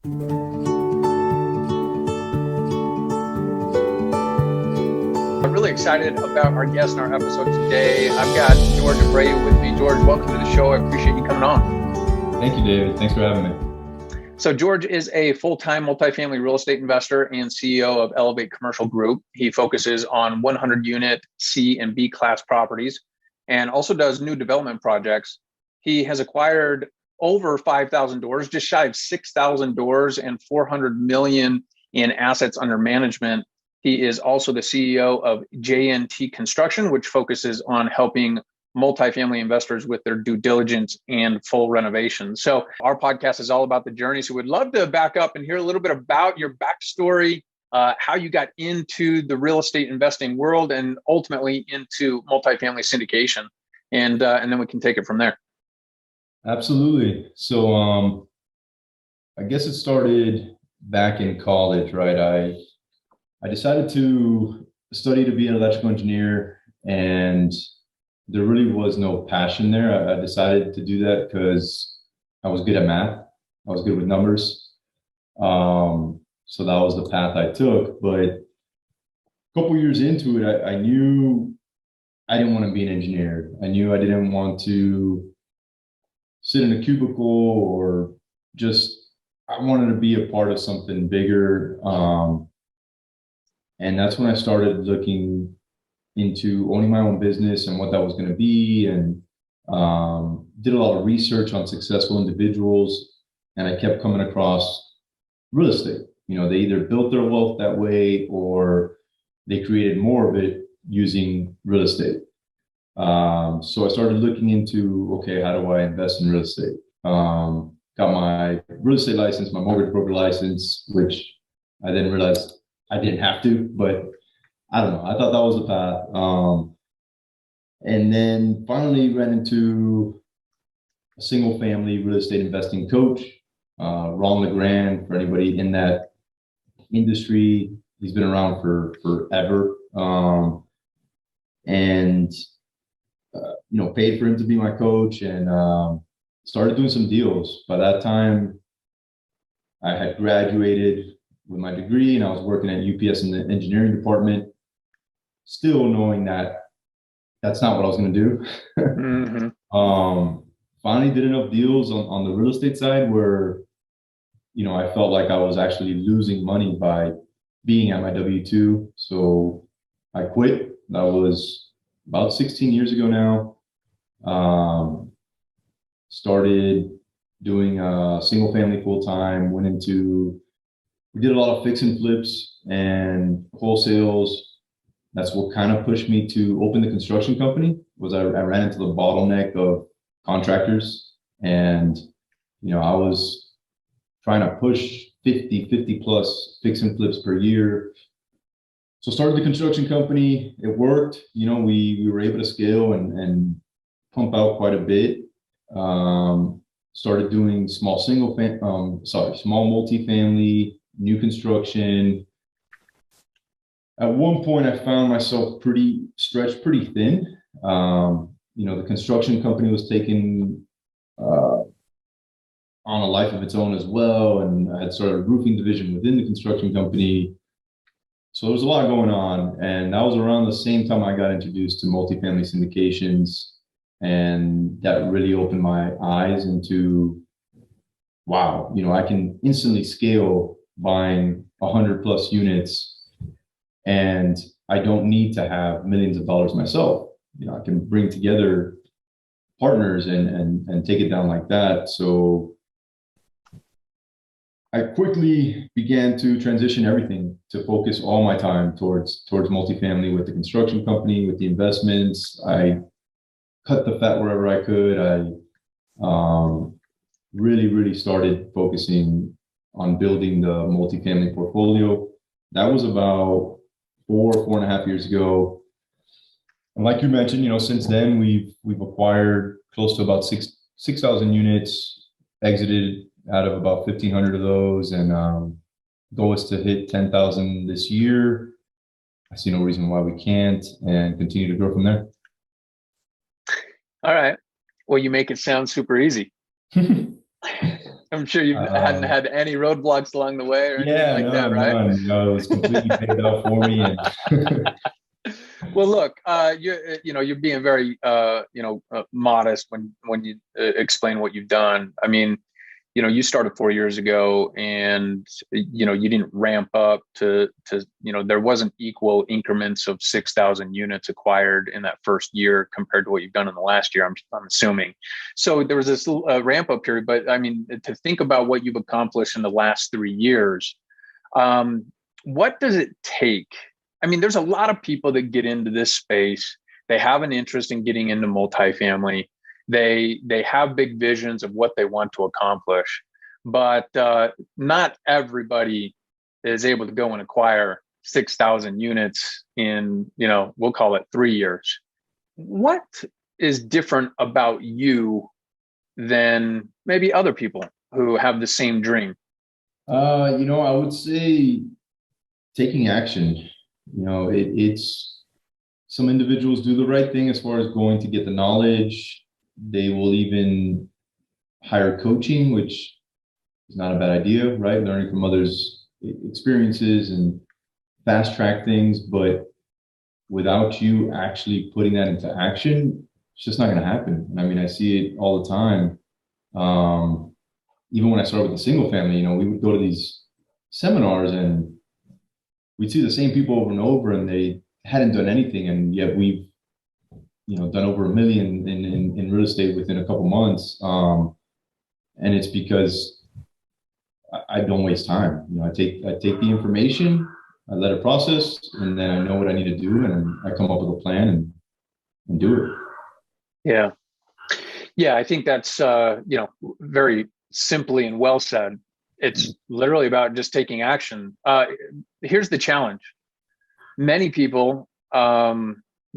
I'm really excited about our guest in our episode today. I've got George Abreu with me. George, welcome to the show. I appreciate you coming on. Thank you, David. Thanks for having me. So George is a full-time multifamily real estate investor and CEO of Elevate Commercial Group. He focuses on 100-unit C and B class properties and also does new development projects. He has acquired over 5,000 doors, just shy of 6,000 doors and 400 million in assets under management. He is also the CEO of JNT Construction, which focuses on helping multifamily investors with their due diligence and full renovation. So our podcast is all about the journey. So we'd love to back up and hear a little bit about your backstory, how you got into the real estate investing world and ultimately into multifamily syndication. And then we can take it from there. Absolutely. So I guess it started back in college, right? I decided to study to be an electrical engineer, and there really was no passion there. I decided to do that because I was good at math. I was good with numbers. So that was the path I took. But a couple years into it, I knew I didn't want to be an engineer. I knew I didn't want to sit in a cubicle or I wanted to be a part of something bigger. And that's when I started looking into owning my own business and what that was going to be, and did a lot of research on successful individuals. And I kept coming across real estate. They either built their wealth that way or they created more of it using real estate. So I started looking into, okay, how do I invest in real estate? Got my real estate license, my mortgage broker license, which I then realized I didn't have to, but I don't know. I thought that was the path. And then finally ran into a single family real estate investing coach, Ron LeGrand, for anybody in that industry. He's been around for forever. And paid for him to be my coach, and started doing some deals. By that time, I had graduated with my degree, and I was working at UPS in the engineering department, still knowing that that's not what I was going to do. Finally did enough deals on the real estate side where, I felt like I was actually losing money by being at my W-2. So I quit. That was about 16 years ago now. Started doing single family full time, we did a lot of fix and flips and wholesales. That's what kind of pushed me to open the construction company. I ran into the bottleneck of contractors, and I was trying to push 50 plus fix and flips per year. So started the construction company. It worked. We were able to scale and pump out quite a bit. Started doing small multifamily, new construction. At one point, I found myself stretched pretty thin. The construction company was taking on a life of its own as well, and I had started a roofing division within the construction company. So there was a lot going on, and that was around the same time I got introduced to multifamily syndications, and that really opened my eyes into, wow, I can instantly scale buying 100 plus units, and I don't need to have millions of dollars myself. I can bring together partners and take it down like that. So I quickly began to transition everything to focus all my time towards multifamily with the construction company, with the investments. I cut the fat wherever I could. I really started focusing on building the multifamily portfolio. That was about 4.5 years ago. And like you mentioned, since then we've acquired close to about 6,000 units, exited out of about 1,500 of those, and goal is to hit 10,000 this year. I see no reason why we can't, and continue to grow from there. All right. Well, you make it sound super easy. I'm sure you hadn't Um, had any roadblocks along the way or anything yeah, like that, no, right? none. No, it was completely paid out for me. And Well, look, you're being very modest when you explain what you've done. I mean, you started 4 years ago, and you didn't ramp up to there wasn't equal increments of 6,000 units acquired in that first year compared to what you've done in the last year. I'm assuming. So there was this ramp up period, but I mean, to think about what you've accomplished in the last 3 years, um, what does it take? I mean, there's a lot of people that get into this space. They have an interest in getting into multifamily. They have big visions of what they want to accomplish, but not everybody is able to go and acquire 6,000 units in, we'll call it 3 years. What is different about you than maybe other people who have the same dream? I would say taking action. It's some individuals do the right thing as far as going to get the knowledge. They will even hire coaching, which is not a bad idea, right? Learning from others' experiences and fast track things. But without you actually putting that into action, it's just not going to happen. I mean, I see it all the time. Even when I started with the single family, we would go to these seminars and we'd see the same people over and over, and they hadn't done anything, and yet we've done over 1 million in real estate within a couple months. And it's because I don't waste time. I take the information, I let it process, and then I know what I need to do, and I come up with a plan and do it. Yeah. Yeah, I think that's very simply and well said. It's literally about just taking action. Here's the challenge: many people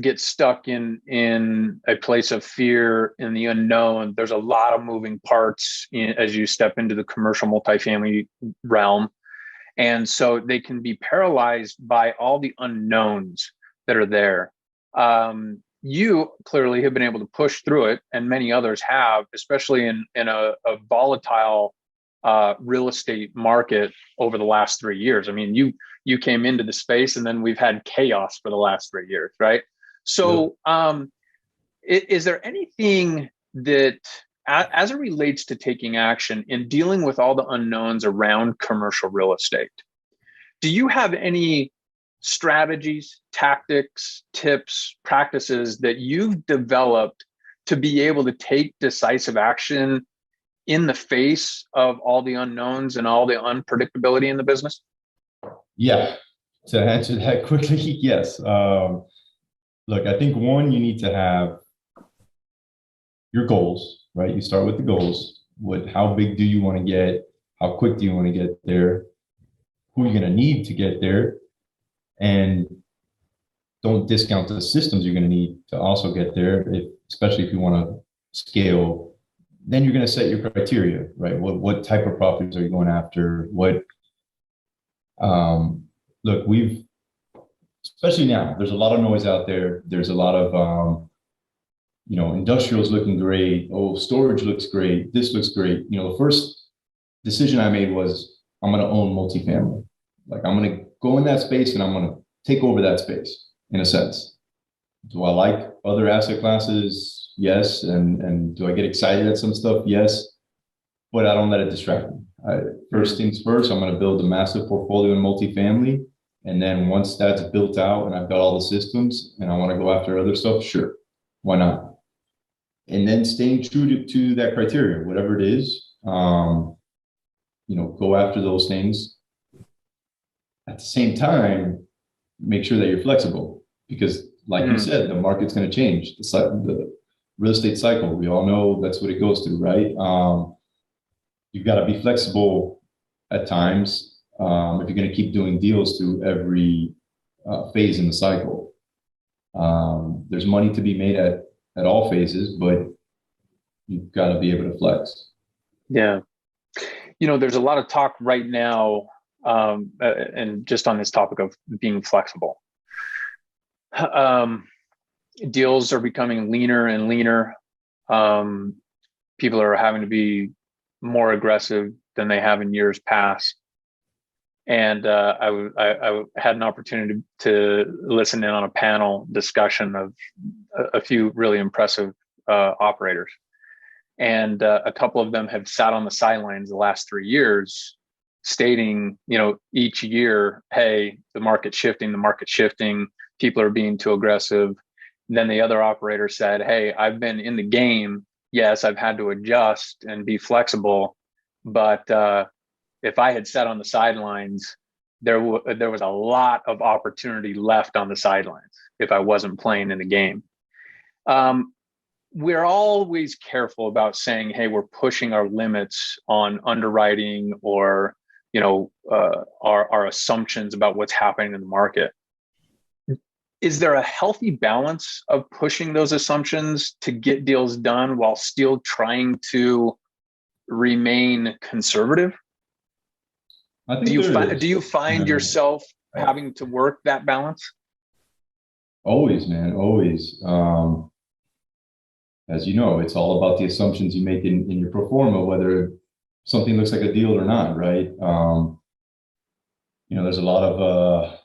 get stuck in a place of fear in the unknown. There's a lot of moving parts as you step into the commercial multifamily realm, and so they can be paralyzed by all the unknowns that are there. You clearly have been able to push through it, and many others have, especially in a volatile real estate market over the last 3 years. I mean, you came into the space, and then we've had chaos for the last 3 years, right? Yep. So, is there anything that, as it relates to taking action in dealing with all the unknowns around commercial real estate, do you have any strategies, tactics, tips, practices that you've developed to be able to take decisive action in the face of all the unknowns and all the unpredictability in the business? Yeah. To answer that quickly, yes. Look, I think one, you need to have your goals, right? You start with the goals. How big do you want to get? How quick do you want to get there? Who are you going to need to get there? And don't discount the systems you're going to need to also get there, especially if you want to scale. Then you're going to set your criteria, right? What type of properties are you going after? Look, especially now, there's a lot of noise out there. There's a lot of, industrial's looking great. Oh, storage looks great. This looks great. The first decision I made was I'm going to own multifamily. Like, I'm going to go in that space and I'm going to take over that space in a sense. Do I like other asset classes? Yes. And do I get excited at some stuff? Yes. But I don't let it distract me. First things first, I'm going to build a massive portfolio in multifamily. And then once that's built out and I've got all the systems and I want to go after other stuff, sure. Why not? And then staying true to that criteria, whatever it is, go after those things. At the same time, make sure that you're flexible because, like you said, the market's going to change. The real estate cycle, we all know that's what it goes through, right? You've got to be flexible at times if you're going to keep doing deals through every phase in the cycle. There's money to be made at all phases, but you've got to be able to flex. Yeah. There's a lot of talk right now, and just on this topic of being flexible. Deals are becoming leaner and leaner. People are having to be more aggressive than they have in years past. And I had an opportunity to listen in on a panel discussion of a few really impressive operators. And a couple of them have sat on the sidelines the last 3 years, stating, each year, hey, the market's shifting, people are being too aggressive. Then the other operator said, hey, I've been in the game. Yes, I've had to adjust and be flexible. But if I had sat on the sidelines, there was a lot of opportunity left on the sidelines if I wasn't playing in the game. We're always careful about saying, hey, we're pushing our limits on underwriting or, our assumptions about what's happening in the market. Is there a healthy balance of pushing those assumptions to get deals done while still trying to remain conservative? I think do you find yourself having to work that balance? Always, man, always. As you know, it's all about the assumptions you make in your pro forma, whether something looks like a deal or not, right? There's a lot of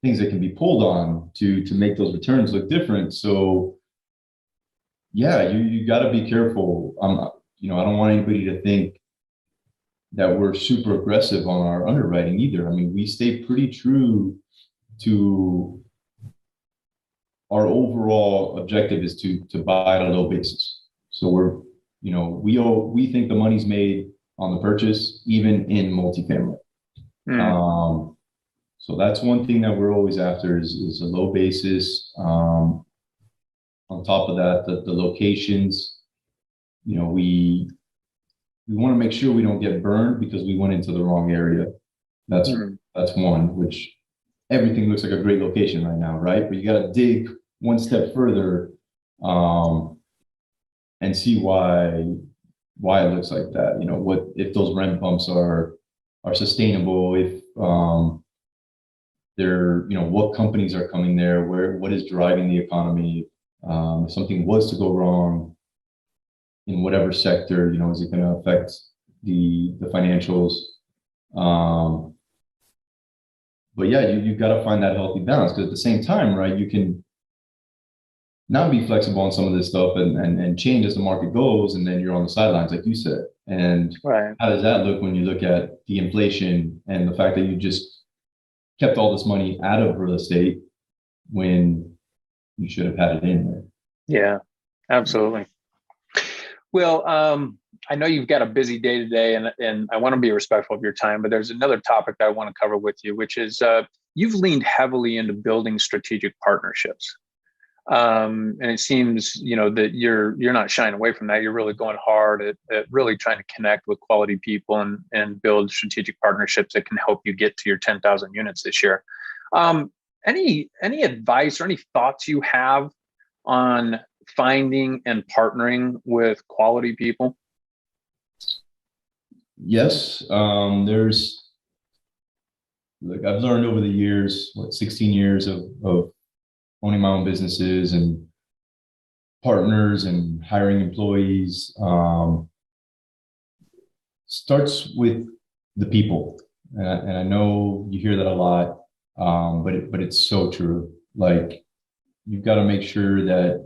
things that can be pulled on to make those returns look different. So yeah, you got to be careful. I don't want anybody to think that we're super aggressive on our underwriting either. I mean, we stay pretty true to our overall objective is to buy at a low basis. So we think the money's made on the purchase, even in multifamily. So that's one thing that we're always after is a low basis. On top of that, the locations, we want to make sure we don't get burned because we went into the wrong area. That's one, which everything looks like a great location right now, right? But you got to dig one step further and see why it looks like that. What if those rent bumps are sustainable? If what companies are coming there? What is driving the economy? If something was to go wrong in whatever sector, is it going to affect the financials? But yeah, you've got to find that healthy balance because at the same time, right, you can not be flexible on some of this stuff and change as the market goes, and then you're on the sidelines, like you said. And right. How does that look when you look at the inflation and the fact that you just kept all this money out of real estate when you should have had it in there? Yeah, absolutely. Well, I know you've got a busy day today, and I want to be respectful of your time, but there's another topic that I want to cover with you, which is you've leaned heavily into building strategic partnerships. And it seems, that you're not shying away from that. You're really going hard at really trying to connect with quality people and build strategic partnerships that can help you get to your 10,000 units this year. Any advice or any thoughts you have on finding and partnering with quality people? Yes. I've learned over the years, 16 years of owning my own businesses and partners and hiring employees, starts with the people. And I know you hear that a lot, but it's so true. Like, you've got to make sure that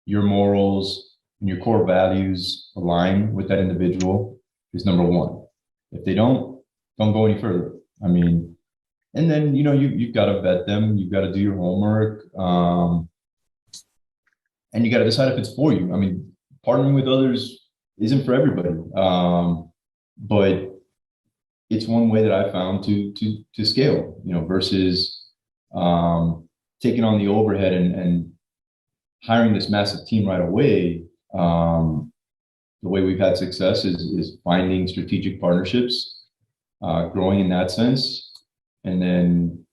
your morals and your core values align with that individual is number one. If they don't go any further. I mean, and then, you've got to vet them. You've got to do your homework. And you got to decide if it's for you. I mean, partnering with others isn't for everybody. But it's one way that I found to scale, versus taking on the overhead and hiring this massive team right away. The way we've had success is finding strategic partnerships, growing in that sense, and then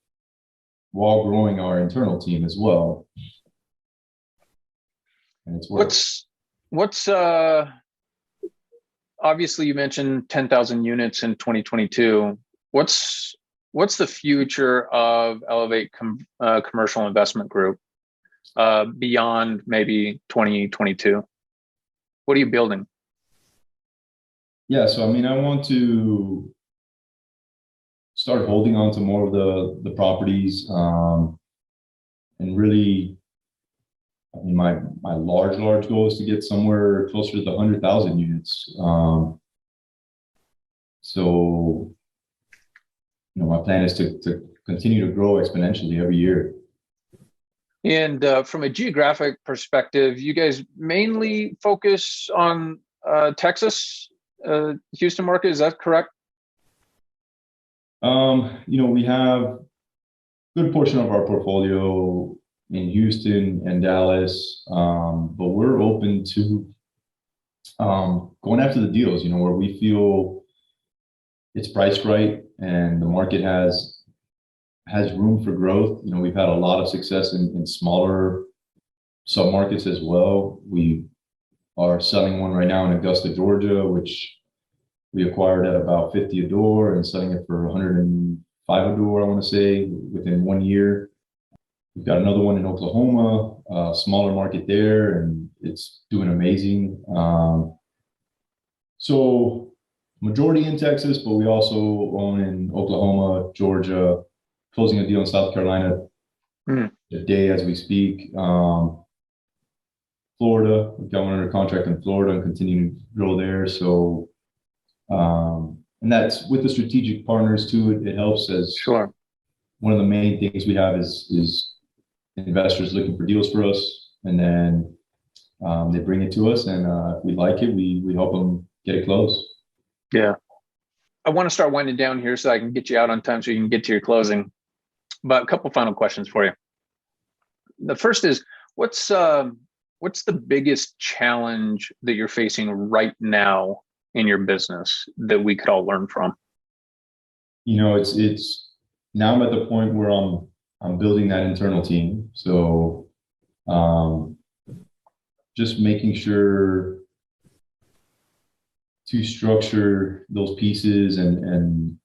while growing our internal team as well. And it's worked. What's obviously you mentioned 10,000 units in 2022. What's the future of Elevate Commercial Investment Group beyond maybe 2022? What are you building? Yeah, so I mean, I want to start holding on to more of the properties, and really, I mean, my large goal is to get somewhere closer to the 100,000 units. So my plan is to continue to grow exponentially every year. And from a geographic perspective, you guys mainly focus on Texas, Houston market. Is that correct? We have a good portion of our portfolio in Houston and Dallas, but we're open to going after the deals, where we feel it's priced right and the market has room for growth. We've had a lot of success in smaller submarkets as well. We are selling one right now in Augusta, Georgia, which we acquired at about 50 a door and selling it for 105 a door, I want to say, within 1 year. We've got another one in Oklahoma, a smaller market there, and it's doing amazing. So majority in Texas, but we also own in Oklahoma, Georgia, closing a deal in South Carolina today as we speak. Florida, we've got one under contract in Florida and continuing to grow there. So, and that's with the strategic partners too. It helps as Sure. One of the main things we have is investors looking for deals for us, and then they bring it to us, and if we like it, we help them get it closed. Yeah. I want to start winding down here so I can get you out on time so you can get to your closing. But a couple final questions for you. The first is, what's the biggest challenge that you're facing right now in your business that we could all learn from? It's now I'm at the point where I'm building that internal team. So just making sure to structure those pieces and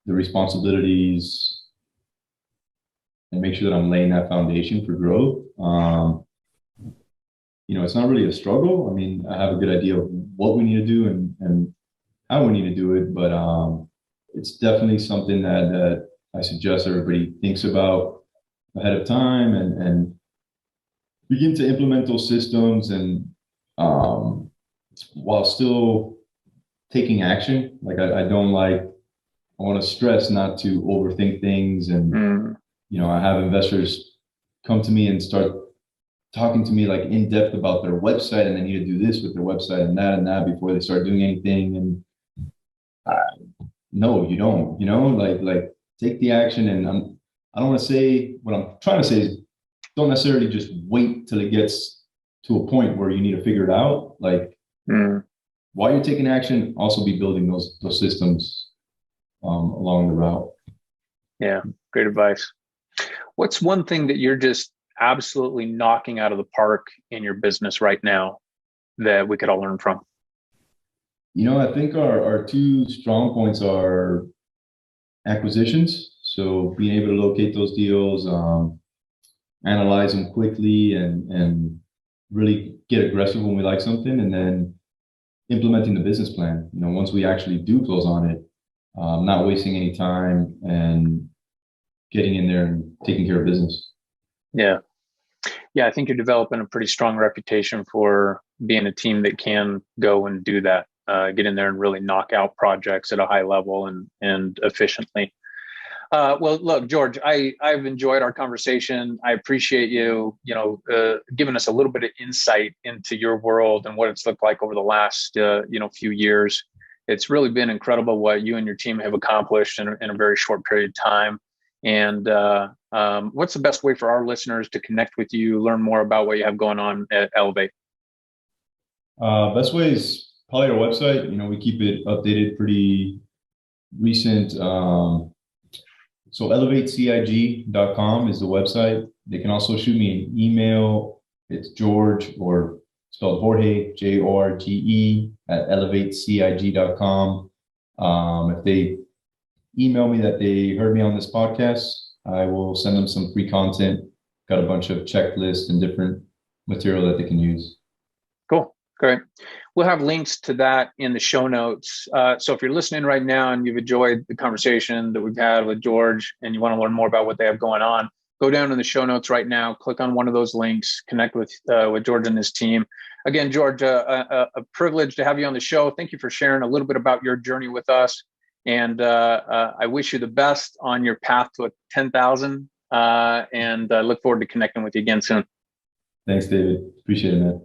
the responsibilities and make sure that I'm laying that foundation for growth. It's not really a struggle. I mean, I have a good idea of what we need to do and how we need to do it, but it's definitely something that I suggest everybody thinks about ahead of time and begin to implement those systems, and while still taking action. Like I want to stress not to overthink things, and I have investors come to me and start talking to me like in depth about their website, and they need to do this with their website and that before they start doing anything. And no, you don't. Like take the action. And I don't want to say, what I'm trying to say is, don't necessarily just wait till it gets to a point where you need to figure it out. Like while you're taking action, also be building those systems along the route. Yeah, great advice. What's one thing that you're just absolutely knocking out of the park in your business right now that we could all learn from? I think our two strong points are acquisitions. So being able to locate those deals, analyze them quickly, and really get aggressive when we like something, and then implementing the business plan. Once we actually do close on it, not wasting any time and getting in there and taking care of business. Yeah. I think you're developing a pretty strong reputation for being a team that can go and do that, get in there and really knock out projects at a high level and efficiently. Well, look, George, I've enjoyed our conversation. I appreciate you, giving us a little bit of insight into your world and what it's looked like over the last, few years. It's really been incredible what you and your team have accomplished in a very short period of time. And what's the best way for our listeners to connect with you, learn more about what you have going on at Elevate? Best way is probably our website. We keep it updated, pretty recent. So elevatecig.com is the website. They can also shoot me an email. It's George, or spelled Jorge, Jorge, at elevatecig.com. If they email me that they heard me on this podcast, I will send them some free content. Got a bunch of checklists and different material that they can use. Cool. Great. We'll have links to that in the show notes. So if you're listening right now and you've enjoyed the conversation that we've had with George and you want to learn more about what they have going on, go down in the show notes right now, click on one of those links, connect with George and his team. Again, George, a privilege to have you on the show. Thank you for sharing a little bit about your journey with us. And I wish you the best on your path to 10,000 and look forward to connecting with you again soon. Thanks, David. Appreciate it, man.